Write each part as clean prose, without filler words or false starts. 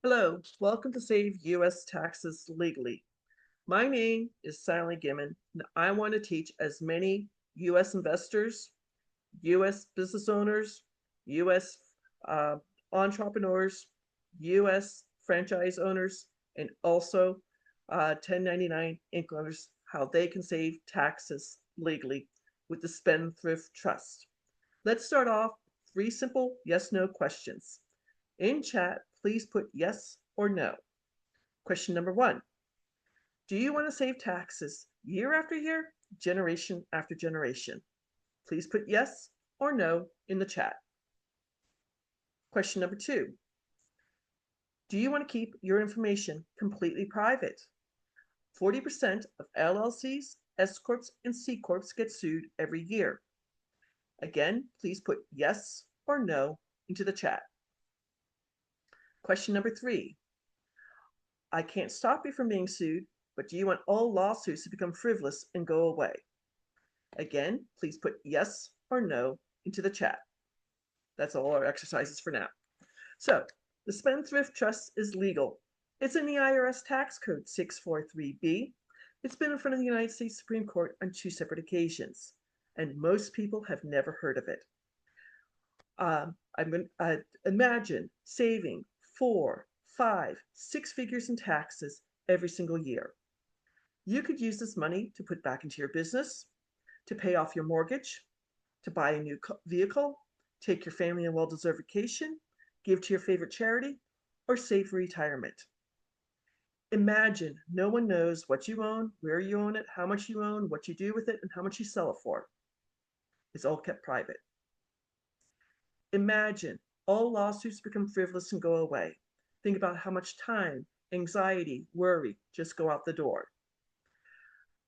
Hello, welcome to Save U.S. Taxes Legally. My name is Sally Gimmon, and I want to teach as many U.S. investors, U.S. business owners, U.S. Uh, entrepreneurs, U.S. franchise owners, and also 1099 income owners how they can save taxes legally with the Spendthrift Trust. Let's start off three simple yes/no questions. In chat, please put yes or no. Question number one. Do you want to save taxes year after year, generation after generation? Please put yes or no in the chat. Question number two. Do you want to keep your information completely private? 40% of LLCs, S Corps, and C Corps get sued every year. Again, please put yes or no into the chat. Question number three. I can't stop you from being sued, but do you want all lawsuits to become frivolous and go away? Again, please put yes or no into the chat. That's all our exercises for now. So, the Spendthrift Trust is legal. It's in the IRS Tax Code 643B. It's been in front of the United States Supreme Court on two separate occasions, and most people have never heard of it. Imagine saving 4, 5, 6 figures in taxes every single year. You could use this money to put back into your business, to pay off your mortgage, to buy a new vehicle, take your family on a well-deserved vacation, give to your favorite charity, or save for retirement. Imagine no one knows what you own, where you own it, how much you own, what you do with it, and how much you sell it for. It's all kept private. Imagine all lawsuits become frivolous and go away. Think about how much time, anxiety, worry just go out the door.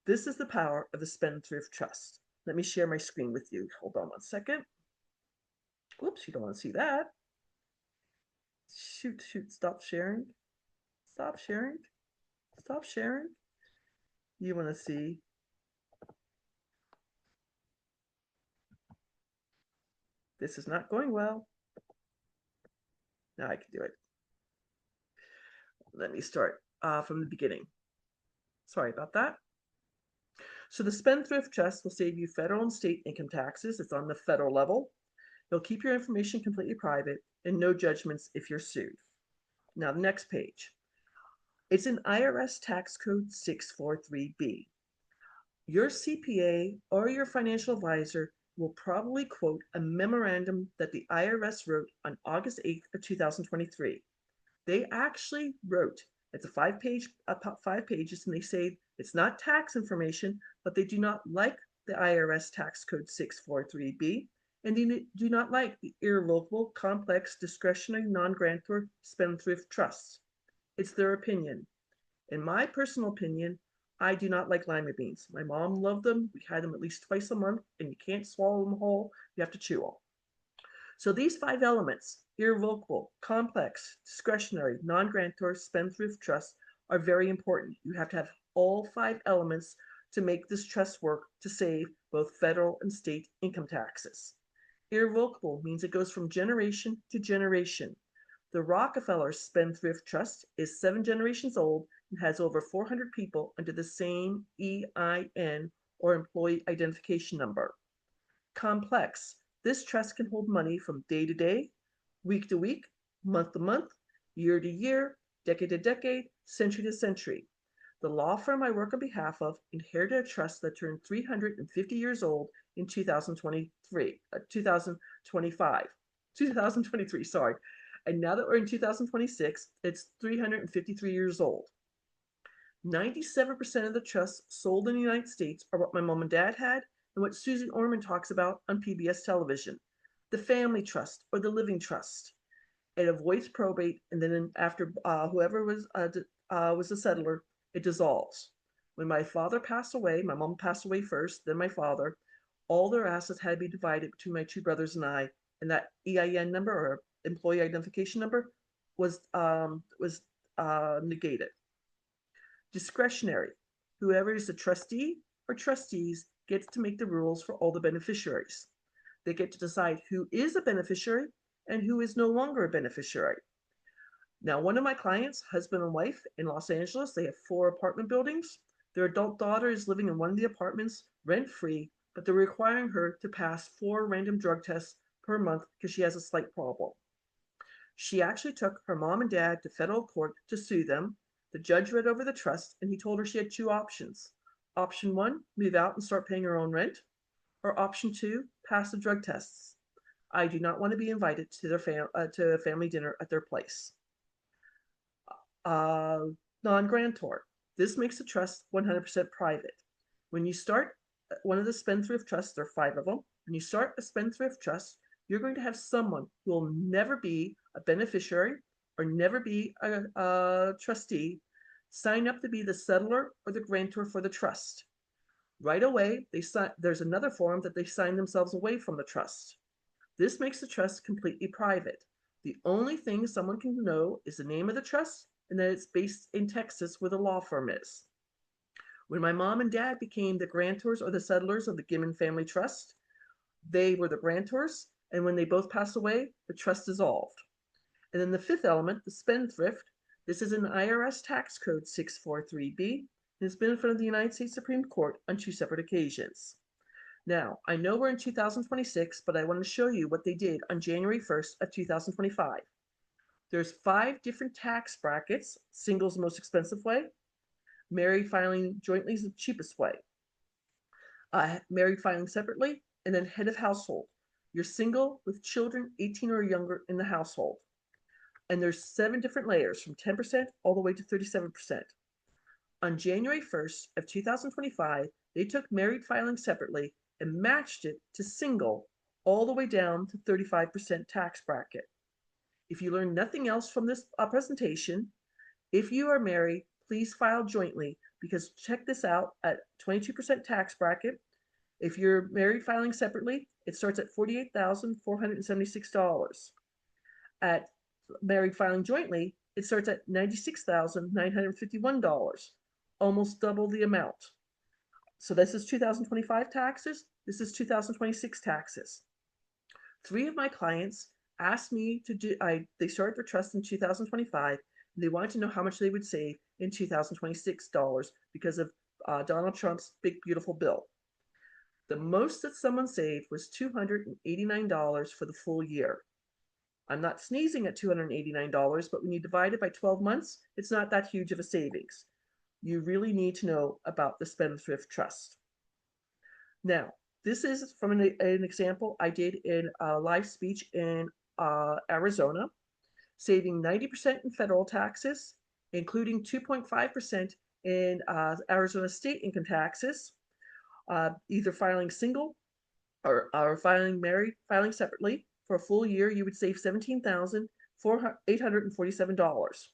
This is the power of the Spendthrift Trust. Let me share my screen with you. Hold on one second. Whoops, you don't want to see that. Shoot, stop sharing. Stop sharing. Stop sharing. You want to see. This is not going well. Now I can do it. Let me start from the beginning. Sorry about that. So the Spendthrift Trust will save you federal and state income taxes. It's on the federal level. It'll keep your information completely private and no judgments if you're sued. Now, the next page. It's in IRS Tax Code 643B. Your CPA or your financial advisor will probably quote a memorandum that the IRS wrote on August 8th of 2023. They actually wrote, it's a 5 pages, and they say it's not tax information, but they do not like the IRS Tax Code 643B, and they do not like the Irrevocable, Complex, Discretionary, Non-Grantor Spendthrift Trusts. It's their opinion. In my personal opinion, I do not like lima beans. My mom loved them. We had them at least twice a month, and you can't swallow them whole. You have to chew them. So these 5 elements, irrevocable, complex, discretionary, non-grantor, spendthrift trust, are very important. You have to have all 5 elements to make this trust work to save both federal and state income taxes. Irrevocable means it goes from generation to generation. The Rockefellers Spendthrift Trust is 7 generations old and has over 400 people under the same EIN or employee identification number. Complex. This trust can hold money from day to day, week to week, month to month, year to year, decade to decade, century to century. The law firm I work on behalf of inherited a trust that turned 350 years old in 2023, sorry. And now that we're in 2026, it's 353 years old. 97% of the trusts sold in the United States are what my mom and dad had and what Susan Orman talks about on PBS television, the family trust or the living trust. It avoids probate, and then after whoever was a settler, it dissolves. When my father passed away, my mom passed away first, then my father, all their assets had to be divided between my 2 brothers and I, and that EIN number or employee identification number was negated. Discretionary. Whoever is the trustee or trustees gets to make the rules for all the beneficiaries. They get to decide who is a beneficiary and who is no longer a beneficiary. Now, one of my clients, husband and wife in Los Angeles, they have 4 apartment buildings. Their adult daughter is living in one of the apartments rent-free, but they're requiring her to pass 4 random drug tests per month because she has a slight problem. She actually took her mom and dad to federal court to sue them. The judge read over the trust and he told her she had 2 options. Option 1, move out and start paying her own rent, or option 2, pass the drug tests. I do not want to be invited to to a family dinner at their place. Non-Grantor. This makes the trust 100% private. When you start one of the spendthrift trusts, there are 5 of them. When you start a spendthrift trust, you're going to have someone who will never be a beneficiary or never be a trustee sign up to be the settler or the grantor for the trust. Right away, there's another form that they sign themselves away from the trust. This makes the trust completely private. The only thing someone can know is the name of the trust and that it's based in Texas where the law firm is. When my mom and dad became the grantors or the settlers of the Gimmon Family Trust, they were the grantors, and when they both passed away, the trust dissolved. And then the 5th element, the spendthrift, this is an IRS Tax Code 643B, and it's been in front of the United States Supreme Court on 2 separate occasions. Now, I know we're in 2026, but I want to show you what they did on January 1st of 2025. There's 5 different tax brackets. Single is the most expensive way. Married filing jointly is the cheapest way. Married filing separately, and then head of household. You're single with children 18 or younger in the household. And there's 7 different layers from 10% all the way to 37%. On January 1st of 2025, they took married filing separately and matched it to single all the way down to 35% tax bracket. If you learn nothing else from this presentation, if you are married, please file jointly because check this out at 22% tax bracket. If you're married filing separately, it starts at $48,476. At married filing jointly, it starts at $96,951, almost double the amount. So this is 2025 taxes. This is 2026 taxes. 3 of my clients asked me to do, they started their trust in 2025. And they wanted to know how much they would save in 2026 dollars because of Donald Trump's big, beautiful bill. The most that someone saved was $289 for the full year. I'm not sneezing at $289, but when you divide it by 12 months, it's not that huge of a savings. You really need to know about the Spendthrift Trust. Now, this is from an example I did in a live speech in Arizona, saving 90% in federal taxes, including 2.5% in Arizona state income taxes, either filing single or filing married, filing separately. For a full year, you would save $17,847.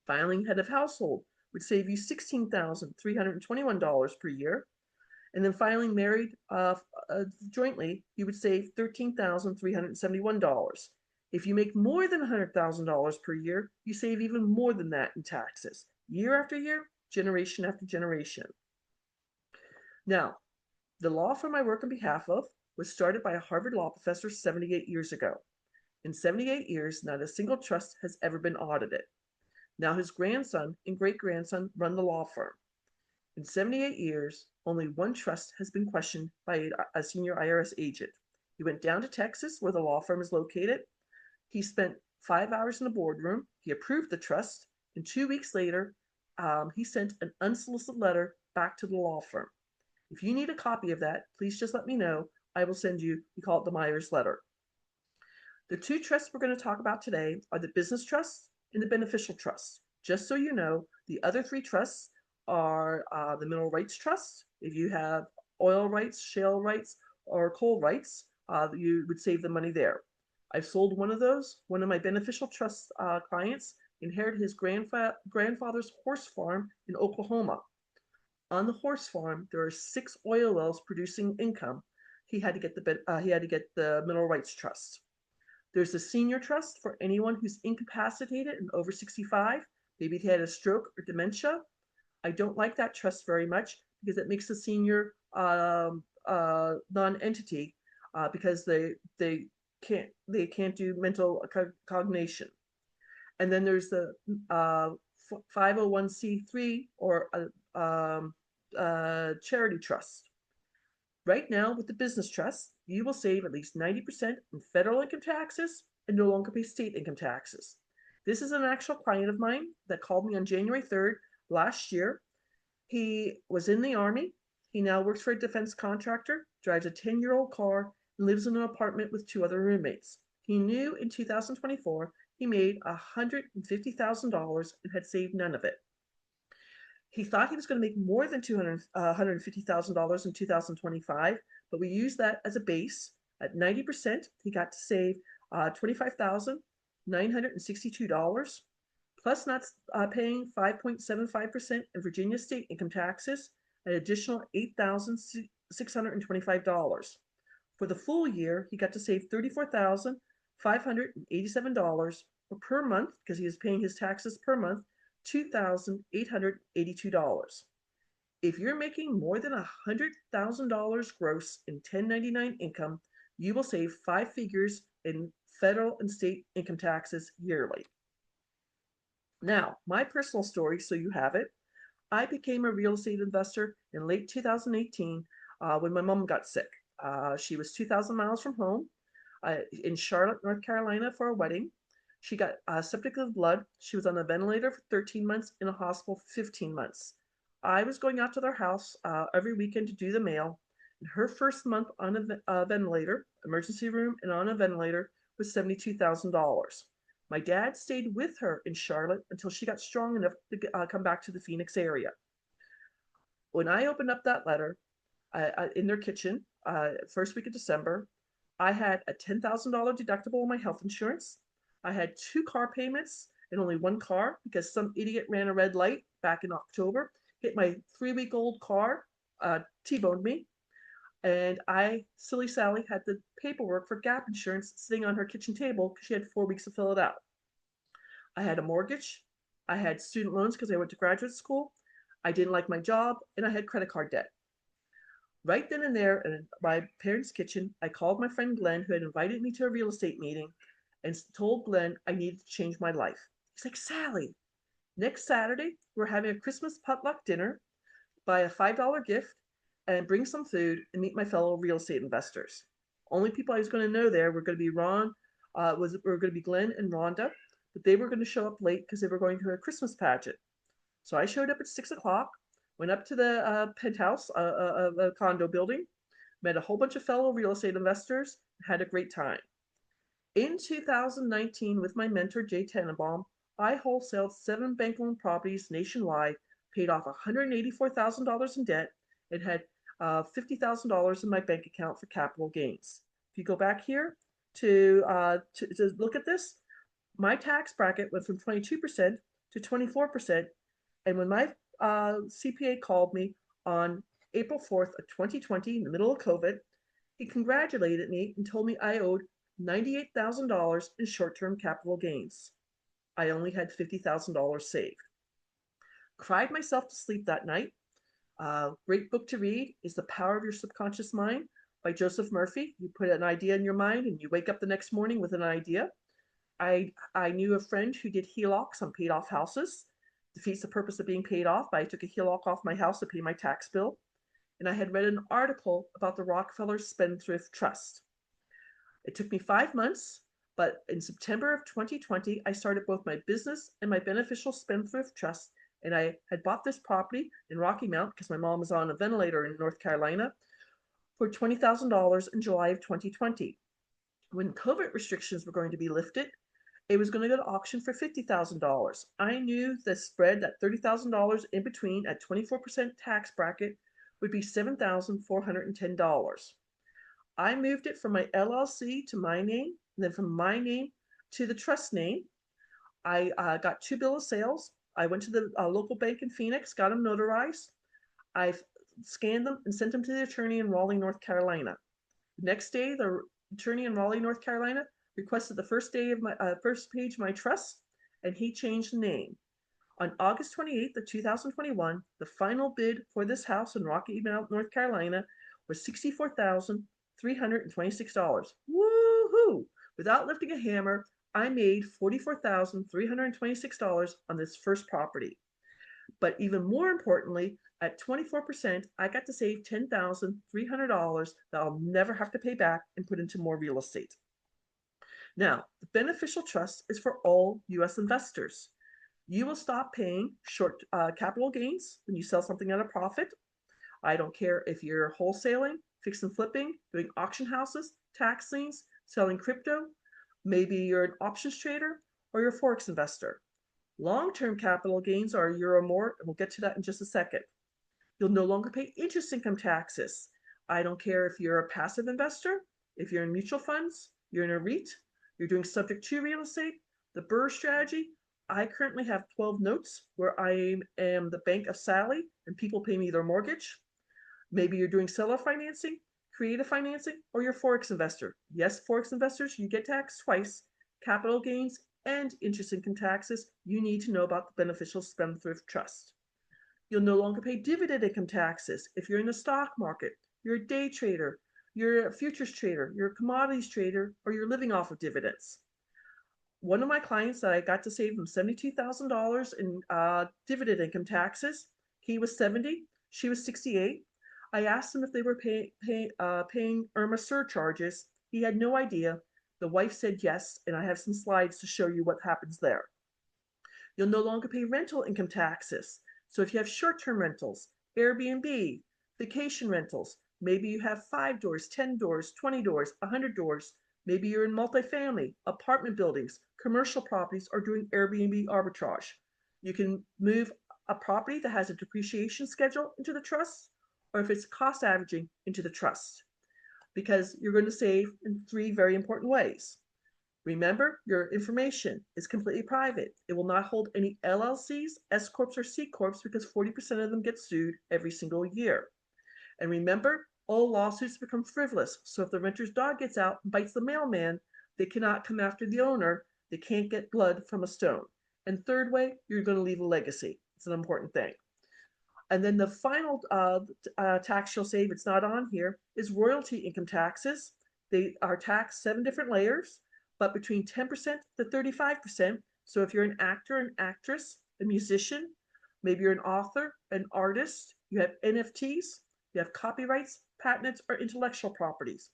Filing head of household would save you $16,321 per year. And then filing married jointly, you would save $13,371. If you make more than $100,000 per year, you save even more than that in taxes, year after year, generation after generation. Now, the law firm I work on behalf of was started by a Harvard law professor 78 years ago. In 78 years, not a single trust has ever been audited. Now his grandson and great-grandson run the law firm. In 78 years, only 1 trust has been questioned by a senior IRS agent. He went down to Texas, where the law firm is located. He spent 5 hours in the boardroom. He approved the trust, and 2 weeks later, he sent an unsolicited letter back to the law firm. If you need a copy of that, please just let me know. I will send you, we call it the Myers letter. The 2 trusts we're going to talk about today are the Business Trust and the Beneficial Trust. Just so you know, the other 3 trusts are the Mineral Rights Trust. If you have oil rights, shale rights, or coal rights, you would save the money there. I've sold one of those. One of my Beneficial Trust clients inherited his grandfather's horse farm in Oklahoma. On the horse farm, there are 6 oil wells producing income. He had to get the Mineral Rights Trust. There's a senior trust for anyone who's incapacitated and over 65. Maybe they had a stroke or dementia. I don't like that trust very much because it makes the senior non-entity because they can't do mental cognition. And then there's the 501c3 or charity trust. Right now, with the business trust, you will save at least 90% in federal income taxes and no longer pay state income taxes. This is an actual client of mine that called me on January 3rd last year. He was in the Army. He now works for a defense contractor, drives a 10-year-old car, and lives in an apartment with 2 other roommates. He knew in 2024 he made $150,000 and had saved none of it. He thought he was going to make more than $150,000 in 2025, but we used that as a base. At 90%, he got to save $25,962, plus not paying 5.75% in Virginia state income taxes, an additional $8,625. For the full year, he got to save $34,587 per month because he was paying his taxes per month, $2,882. If you're making more than $100,000 gross in 1099 income, you will save 5 figures in federal and state income taxes yearly. Now, my personal story, so you have it. I became a real estate investor in late 2018 when my mom got sick. She was 2,000 miles from home in Charlotte, North Carolina for a wedding. She got septic of blood. She was on a ventilator for 13 months, in a hospital for 15 months. I was going out to their house every weekend to do the mail. And her first month on a ventilator, emergency room and on a ventilator, was $72,000. My dad stayed with her in Charlotte until she got strong enough to come back to the Phoenix area. When I opened up that letter in their kitchen, first week of December, I had a $10,000 deductible on my health insurance. I had 2 car payments and only 1 car because some idiot ran a red light back in October, hit my 3-week-old car, T-boned me, and silly Sally, had the paperwork for gap insurance sitting on her kitchen table because she had 4 weeks to fill it out. I had a mortgage. I had student loans because I went to graduate school. I didn't like my job, and I had credit card debt. Right then and there in my parents' kitchen, I called my friend Glenn, who had invited me to a real estate meeting, and told Glenn I needed to change my life. He's like, Sally, next Saturday, we're having a Christmas potluck dinner. Buy a $5 gift and bring some food and meet my fellow real estate investors. Only people I was going to know there were going to be were going to be Glenn and Rhonda, but they were going to show up late because they were going to a Christmas pageant. So I showed up at 6 o'clock, went up to the penthouse of a condo building, met a whole bunch of fellow real estate investors, and had a great time. In 2019, with my mentor, Jay Tannenbaum, I wholesaled 7 bank loan properties nationwide, paid off $184,000 in debt, and had $50,000 in my bank account for capital gains. If you go back here to look at this, my tax bracket went from 22% to 24%. And when my CPA called me on April 4th of 2020, in the middle of COVID, he congratulated me and told me I owed $98,000 in short-term capital gains. I only had $50,000 saved. Cried myself to sleep that night. Great book to read is The Power of Your Subconscious Mind by Joseph Murphy. You put an idea in your mind and you wake up the next morning with an idea. I knew a friend who did HELOCs on paid off houses. Defeats the purpose of being paid off, but I took a HELOC off my house to pay my tax bill. And I had read an article about the Rockefellers Spendthrift Trust. It took me 5 months, but in September of 2020, I started both my business and my Beneficial Spendthrift Trust. And I had bought this property in Rocky Mount because my mom was on a ventilator in North Carolina for $20,000 in July of 2020. When COVID restrictions were going to be lifted, it was going to go to auction for $50,000. I knew the spread, that $30,000 in between at 24% tax bracket, would be $7,410. I moved it from my LLC to my name, and then from my name to the trust name. I got 2 bills of sales. I went to the local bank in Phoenix, got them notarized. I scanned them and sent them to the attorney in Raleigh, North Carolina. The next day, the attorney in Raleigh, North Carolina requested the first page of my trust, and he changed the name. On August 28th of 2021, the final bid for this house in Rocky Mount, North Carolina was $64,326. Woohoo! Without lifting a hammer, I made $44,326 on this first property. But even more importantly, at 24%, I got to save $10,300 that I'll never have to pay back and put into more real estate. Now, the beneficial trust is for all U.S. investors. You will stop paying short capital gains when you sell something at a profit. I don't care if you're wholesaling, fix and flipping, doing auction houses, tax liens, selling crypto. Maybe you're an options trader or you're a forex investor. Long-term capital gains are a year or more, and we'll get to that in just a second. You'll no longer pay interest income taxes. I don't care if you're a passive investor, if you're in mutual funds, you're in a REIT, you're doing subject to real estate, the BRRRR strategy. I currently have 12 notes where I am the bank of Sally and people pay me their mortgage. Maybe you're doing seller financing, creative financing, or you're a forex investor. Yes, forex investors, you get taxed twice, capital gains and interest income taxes. You need to know about the Beneficial Spendthrift Trust. You'll no longer pay dividend income taxes if you're in the stock market, you're a day trader, you're a futures trader, you're a commodities trader, or you're living off of dividends. One of my clients that I got to save him $72,000 in dividend income taxes. He was 70, she was 68. I asked him if they were paying IRMA surcharges. He had no idea. The wife said yes, and I have some slides to show you what happens there. You'll no longer pay rental income taxes. So if you have short-term rentals, Airbnb, vacation rentals, maybe you have 5 doors, 10 doors, 20 doors, 100 doors. Maybe you're in multifamily, apartment buildings, commercial properties, or doing Airbnb arbitrage. You can move a property that has a depreciation schedule into the trust, or if it's cost averaging into the trust, because you're going to save in 3 very important ways. Remember, your information is completely private. It will not hold any LLCs, S Corps, or C Corps because 40% of them get sued every single year. And remember, all lawsuits become frivolous. So if the renter's dog gets out and bites the mailman, they cannot come after the owner. They can't get blood from a stone. And third way, you're going to leave a legacy. It's an important thing. And then the final tax you'll save, it's not on here, is royalty income taxes. They are taxed 7 different layers, but between 10% to 35%. So if you're an actor, an actress, a musician, maybe you're an author, an artist, you have NFTs, you have copyrights, patents, or intellectual properties.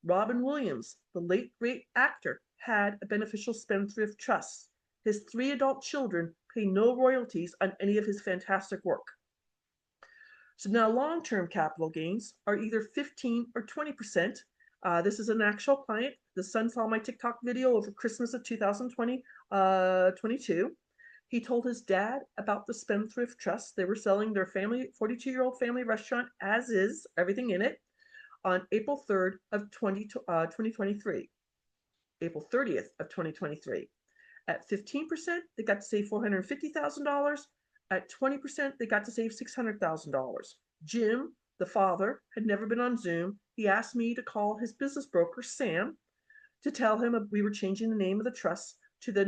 Robin Williams, the late great actor, had a beneficial spendthrift trust. His 3 adult children pay no royalties on any of his fantastic work. So now long-term capital gains are either 15 or 20%. This is an actual client. The son saw my TikTok video over Christmas of 2022. He told his dad about the Spendthrift Trust. They were selling their 42-year-old family restaurant as is, everything in it, on April 3rd of 2023. April 30th of 2023. At 15%, they got to save $450,000. At 20%, they got to save $600,000. Jim, the father, had never been on Zoom. He asked me to call his business broker, Sam, to tell him we were changing the name of the trust to the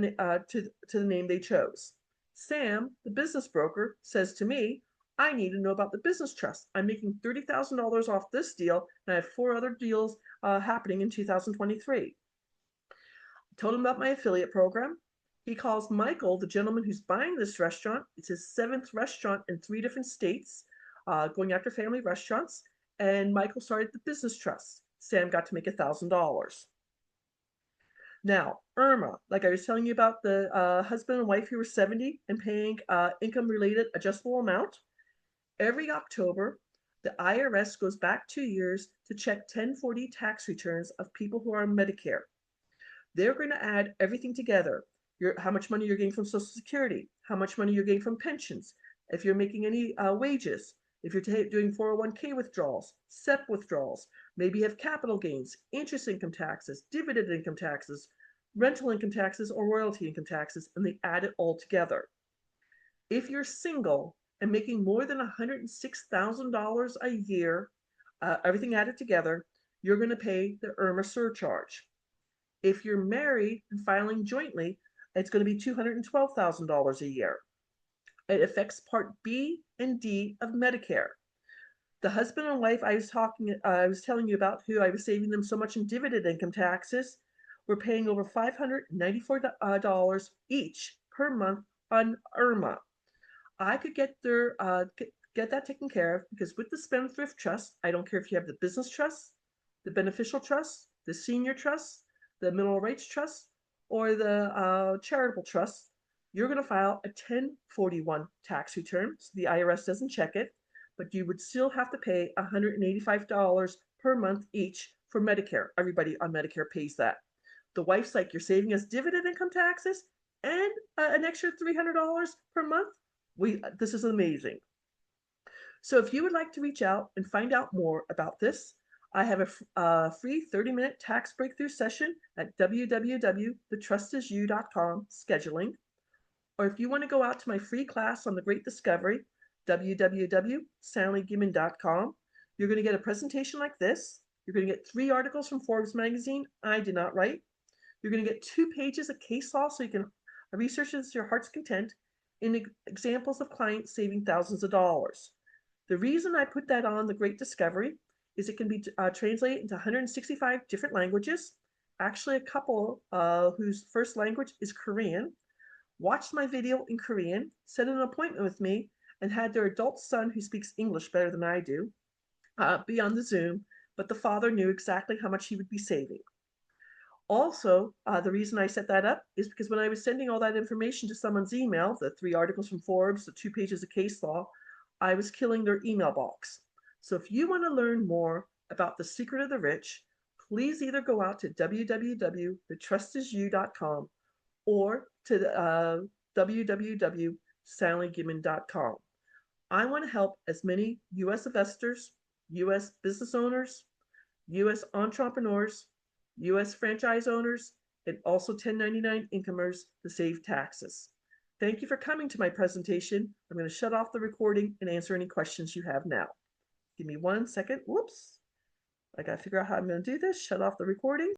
name they chose. Sam, the business broker, says to me, I need to know about the business trust. I'm making $30,000 off this deal, and I have 4 other deals happening in 2023. I told him about my affiliate program. He calls Michael, the gentleman who's buying this restaurant. It's his 7th restaurant in 3 different states, going after family restaurants. And Michael started the business trust. Sam got to make $1,000. Now, IRMA, like I was telling you about the husband and wife who were 70 and paying income-related adjustable amount. Every October, the IRS goes back 2 years to check 1040 tax returns of people who are on Medicare. They're going to add everything together. How much money you're getting from Social Security, how much money you're getting from pensions, if you're making any wages, if you're doing 401k withdrawals, SEP withdrawals, maybe you have capital gains, interest income taxes, dividend income taxes, rental income taxes, or royalty income taxes, and they add it all together. If you're single and making more than $106,000 a year, everything added together, you're going to pay the IRMA surcharge. If you're married and filing jointly, it's going to be $212,000 a year. It affects Part B and D of Medicare. The husband and wife I was telling you about, who I was saving them so much in dividend income taxes, we're paying over $594 each per month on IRMA. I could get get that taken care of because with the Spendthrift Trust, I don't care if you have the business trust, the beneficial trust, the senior trust, the mineral rights trust, or the charitable trust, you're going to file a 1041 tax return. So the IRS doesn't check it, but you would still have to pay $185 per month each for Medicare. Everybody on Medicare pays that. The wife's like, you're saving us dividend income taxes and an extra $300 per month. This is amazing. So if you would like to reach out and find out more about this, I have a free 30-minute tax breakthrough session at www.thetrustisyou.com scheduling. Or if you want to go out to my free class on the Great Discovery, www.sallygimmon.com, you're going to get a presentation like this. You're going to get 3 articles from Forbes magazine I did not write. You're going to get 2 pages of case law so you can research this to your heart's content in examples of clients saving thousands of dollars. The reason I put that on the Great Discovery is it can be translated into 165 different languages. Actually, a couple whose first language is Korean watched my video in Korean, set an appointment with me, and had their adult son, who speaks English better than I do, be on the Zoom, but the father knew exactly how much he would be saving. Also, the reason I set that up is because when I was sending all that information to someone's email, the 3 articles from Forbes, the 2 pages of case law, I was killing their email box. So if you want to learn more about the secret of the rich, please either go out to www.thetrustisyou.com or to www.sallygimmon.com. I want to help as many U.S. investors, U.S. business owners, U.S. entrepreneurs, U.S. franchise owners, and also 1099 incomers to save taxes. Thank you for coming to my presentation. I'm going to shut off the recording and answer any questions you have now. Give me 1 second. Whoops. I got to figure out how I'm going to do this. Shut off the recording.